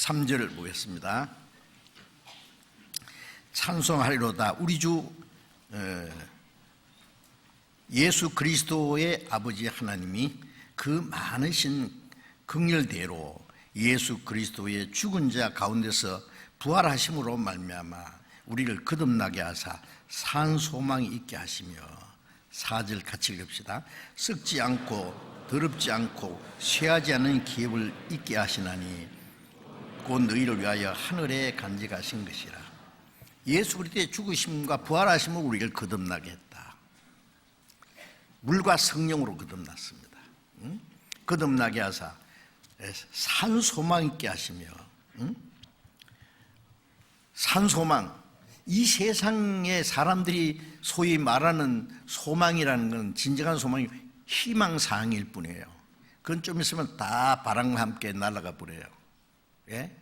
3절을 보겠습니다. 찬송하리로다. 우리 주 예수 그리스도의 아버지 하나님이 그 많으신 긍휼대로 예수 그리스도의 죽은 자 가운데서 부활하심으로 말미암아 우리를 거듭나게 하사 산 소망이 있게 하시며, 4절 같이 읽읍시다. 썩지 않고 더럽지 않고 쇠하지 않은 기업을 있게 하시나니 곧 너희를 위하여 하늘에 간직하신 것이라. 예수 그리스도의 죽으심과 부활하심으로 우리를 거듭나게 했다. 물과 성령으로 거듭났습니다. 거듭나게 하사 산 소망 있게 하시며, 산 소망, 이 세상의 사람들이 소위 말하는 소망이라는 건 진정한 소망이 희망사항일 뿐이에요. 그건 좀 있으면 다 바람과 함께 날아가 버려요. 예?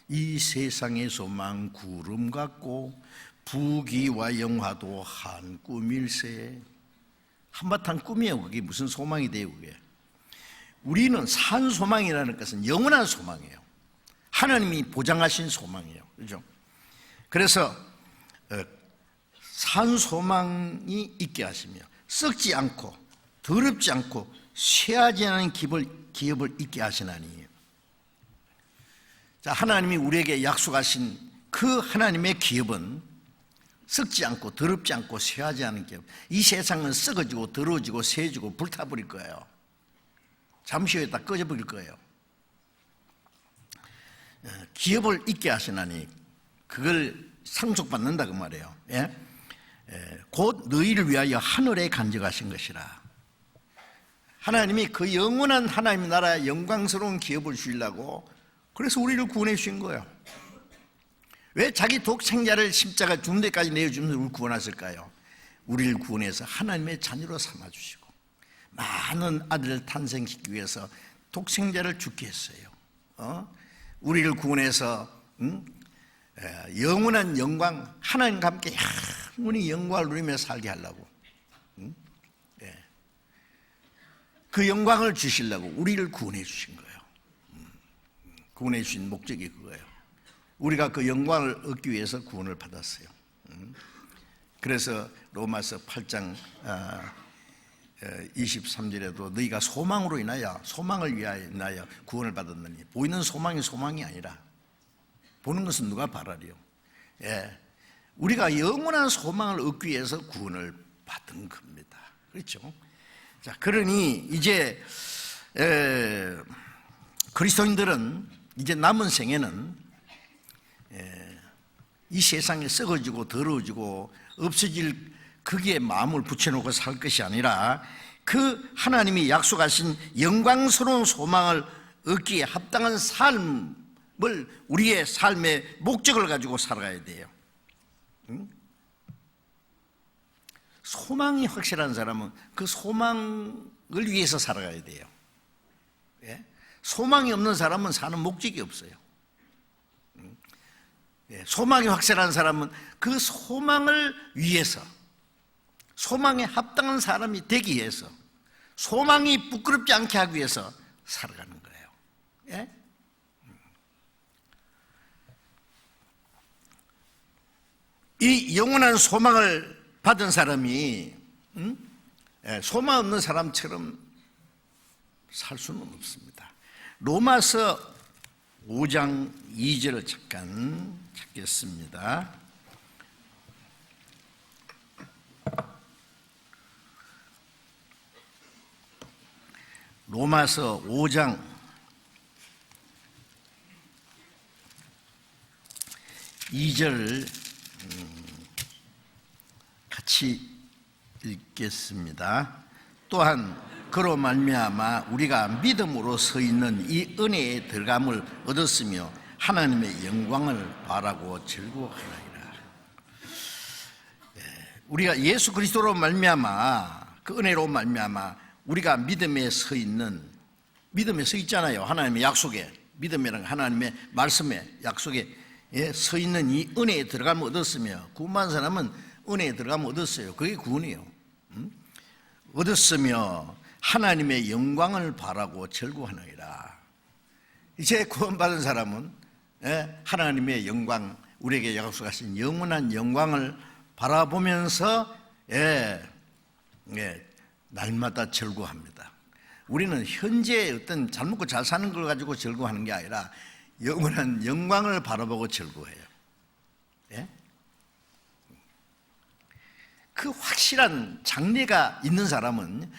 이 세상의 소망 구름 같고 부귀와 영화도 한 꿈일세. 한바탕 꿈이에요. 그게 무슨 소망이 돼요, 그게. 우리는 산 소망이라는 것은 영원한 소망이에요. 하나님이 보장하신 소망이에요. 그렇죠? 그래서 산 소망이 있게 하시며 썩지 않고 더럽지 않고 쇠하지 않은 기업을 있게 하시나니. 자, 하나님이 우리에게 약속하신 그 하나님의 기업은 썩지 않고 더럽지 않고 쇠하지 않은 기업. 이 세상은 썩어지고 더러워지고 쇠지고 불타버릴 거예요. 잠시 후에 다 꺼져버릴 거예요. 기업을 있게 하시나니 그걸 상속받는다 그 말이에요. 예? 곧 너희를 위하여 하늘에 간직하신 것이라. 하나님이 그 영원한 하나님 나라의 영광스러운 기업을 주시려고, 그래서 우리를 구원해 주신 거예요. 왜 자기 독생자를 십자가 죽는 데까지 내어주면서 우리를 구원하실까요? 우리를 구원해서 하나님의 자녀로 삼아주시고 많은 아들을 탄생시키기 위해서 독생자를 죽게 했어요. 우리를 구원해서 영원한 영광, 하나님과 함께 영원히 영광을 누리며 살게 하려고, 그 영광을 주시려고 우리를 구원해 주신 거예요. 구원해 주신 목적이 그거예요. 우리가 그 영광을 얻기 위해서 구원을 받았어요. 그래서 로마서 8장 23절에도 너희가 소망으로 인하여, 소망을 위하여 구원을 받았느니, 보이는 소망이 소망이 아니라 보는 것은 누가 바라리요? 예, 우리가 영원한 소망을 얻기 위해서 구원을 받은 겁니다. 그렇죠? 자, 그러니 이제 그리스도인들은 이제 남은 생에는 이 세상에 썩어지고 더러워지고 없어질 거기에 마음을 붙여놓고 살 것이 아니라 그 하나님이 약속하신 영광스러운 소망을 얻기에 합당한 삶을, 우리의 삶의 목적을 가지고 살아가야 돼요. 소망이 확실한 사람은 그 소망을 위해서 살아가야 돼요. 예? 소망이 없는 사람은 사는 목적이 없어요. 소망이 확실한 사람은 그 소망을 위해서, 소망에 합당한 사람이 되기 위해서, 소망이 부끄럽지 않게 하기 위해서 살아가는 거예요. 예? 이 영원한 소망을 받은 사람이 소망 없는 사람처럼 살 수는 없습니다. 로마서 5장 2절을 잠깐 찾겠습니다. 로마서 5장 2절 같이 읽겠습니다. 또한 그로 말미암아 우리가 믿음으로 서 있는 이 은혜의 들어감을 얻었으며 하나님의 영광을 바라고 즐거워하리라. 우리가 예수 그리스도로 말미암아, 그 은혜로 말미암아 우리가 믿음에 서 있는, 믿음에 서 있잖아요. 하나님의 약속에, 믿음이란 하나님의 말씀에, 약속에 서 있는 이 은혜에 들어감을 얻었으며, 구원받은 사람은 은혜에 들어감을 얻었어요. 그게 구원이에요. 얻었으며 하나님의 영광을 바라고 즐거워하느니라. 이제 구원받은 사람은 하나님의 영광, 우리에게 약속하신 영원한 영광을 바라보면서 날마다 즐거워합니다. 우리는 현재 어떤 잘 먹고 잘 사는 걸 가지고 즐거워하는 게 아니라 영원한 영광을 바라보고 즐거워해요. 그 확실한 장래가 있는 사람은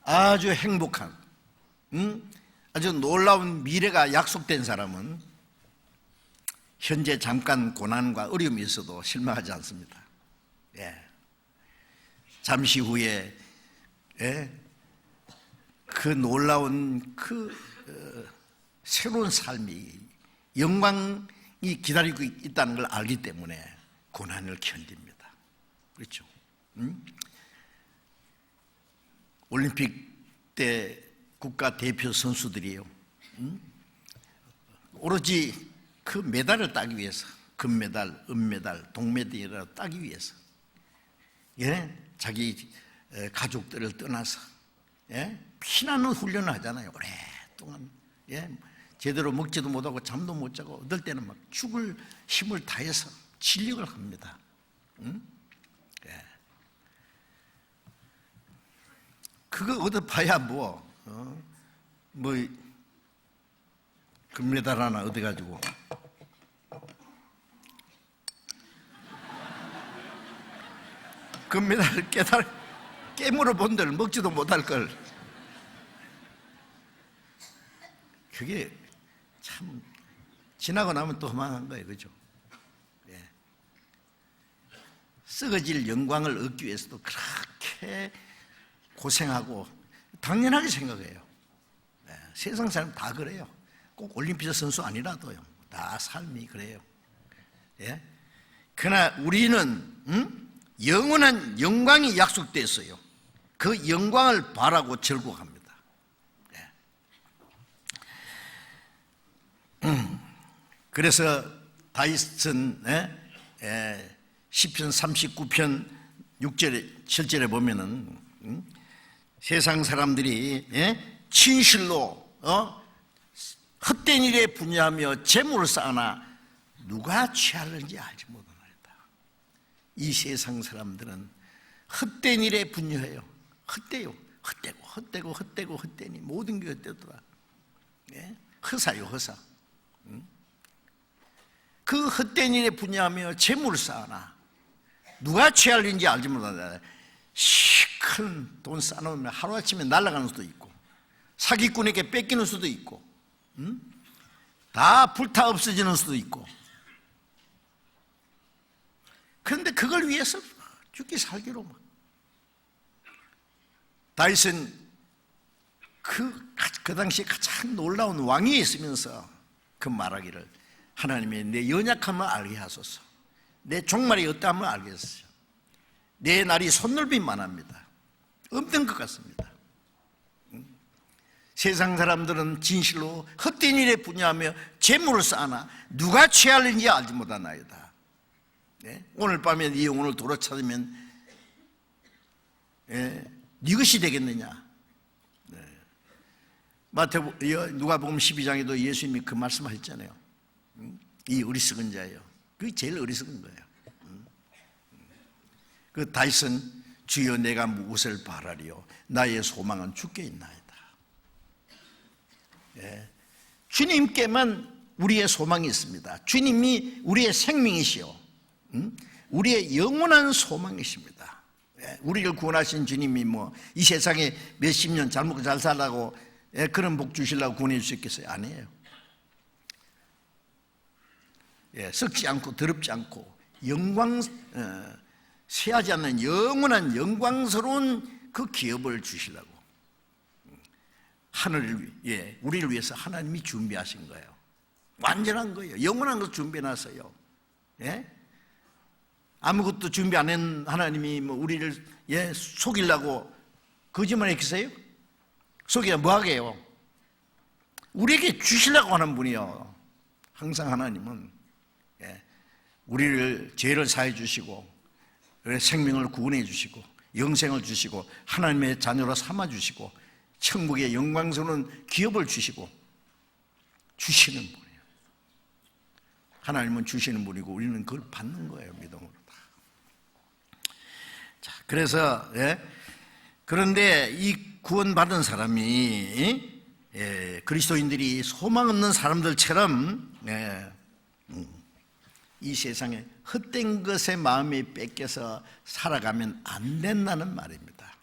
아주 행복한, 아주 놀라운 미래가 약속된 사람은 현재 잠깐 고난과 어려움이 있어도 실망하지 않습니다. 잠시 후에 그 놀라운 새로운 삶이, 영광이 기다리고 있다는 걸 알기 때문에 고난을 견딥니다. 그렇죠? 올림픽 때 국가 대표 선수들이요, 오로지 그 메달을 따기 위해서, 금메달, 은메달, 동메달을 따기 위해서 자기 가족들을 떠나서 피나는 훈련을 하잖아요. 오랫동안 제대로 먹지도 못하고 잠도 못 자고 어떨 때는 막 죽을 힘을 다해서 진력을 합니다. 그거 얻어봐야 금메달 하나 얻어가지고 금메달을 깨물어 본들 먹지도 못할 걸. 그게 참 지나고 나면 또 허망한 거예요. 그죠? 썩어질 영광을 얻기 위해서도 그렇게 고생하고 당연하게 생각해요. 세상 사람 다 그래요. 꼭 올림픽 선수 아니라도요. 다 삶이 그래요. 그러나 우리는 영원한 영광이 약속됐어요. 그 영광을 바라고 즐거워합니다. 그래서 다윗은 시편 39편 6절에 7절에 보면은 세상 사람들이 진실로 헛된 일에 분야하며 재물을 쌓으나 누가 취하는지 알지 못하나이다. 이 세상 사람들은 헛된 일에 분야해요. 헛되요. 헛되고 헛되니 모든 게 헛되더라. 허사요, 허사. 그 헛된 일에 분야하며 재물을 쌓으나 누가 취할는지 알지 못하다. 시큰 돈 쌓아놓으면 하루아침에 날아가는 수도 있고 사기꾼에게 뺏기는 수도 있고 다 불타 없어지는 수도 있고, 그런데 그걸 위해서 죽기 살기로 다윗은 그 당시에 가장 놀라운 왕위에 있으면서 그 말하기를 하나님의 내 연약함을 알게 하소서, 내 종말이 어떠함을 알게 하소서. 내 날이 손넓이만합니다. 없는 것 같습니다. 세상 사람들은 진실로 헛된 일에 분야하며 재물을 쌓으나 누가 취할는지 알지 못하나이다. 오늘 밤에 네 영혼을 도로 찾으면 네 것이 되겠느냐. 누가복음 12장에도 예수님이 그 말씀하셨잖아요. 이 어리석은 자예요. 그게 제일 어리석은 거예요. 그 다윗은 주여 내가 무엇을 바라리요 나의 소망은 주께 있나이다. 주님께만 우리의 소망이 있습니다. 주님이 우리의 생명이시요 우리의 영원한 소망이십니다. 우리를 구원하신 주님이 이 세상에 몇십 년 잘 먹고 잘 살라고 그런 복 주시려고 구원해 주셨겠어요? 아니에요. 썩지 않고 더럽지 않고 쇠하지 않는 영원한 영광스러운 그 기업을 주시려고 우리를 위해서 하나님이 준비하신 거예요. 완전한 거예요. 영원한 것 준비해놨어요. 아무것도 준비 안 한 하나님이 우리를 속이려고 거짓말 했겠어요? 속이야 뭐하게 해요? 우리에게 주시려고 하는 분이요. 항상 하나님은 우리를 죄를 사해 주시고 생명을 구원해 주시고 영생을 주시고 하나님의 자녀로 삼아 주시고 천국의 영광스러운 기업을 주시고 주시는 분이에요. 하나님은 주시는 분이고 우리는 그걸 받는 거예요. 믿음으로 다. 자, 그래서 그런데 이 구원받은 사람이 그리스도인들이 소망 없는 사람들처럼 이 세상에 헛된 것에 마음이 뺏겨서 살아가면 안 된다는 말입니다.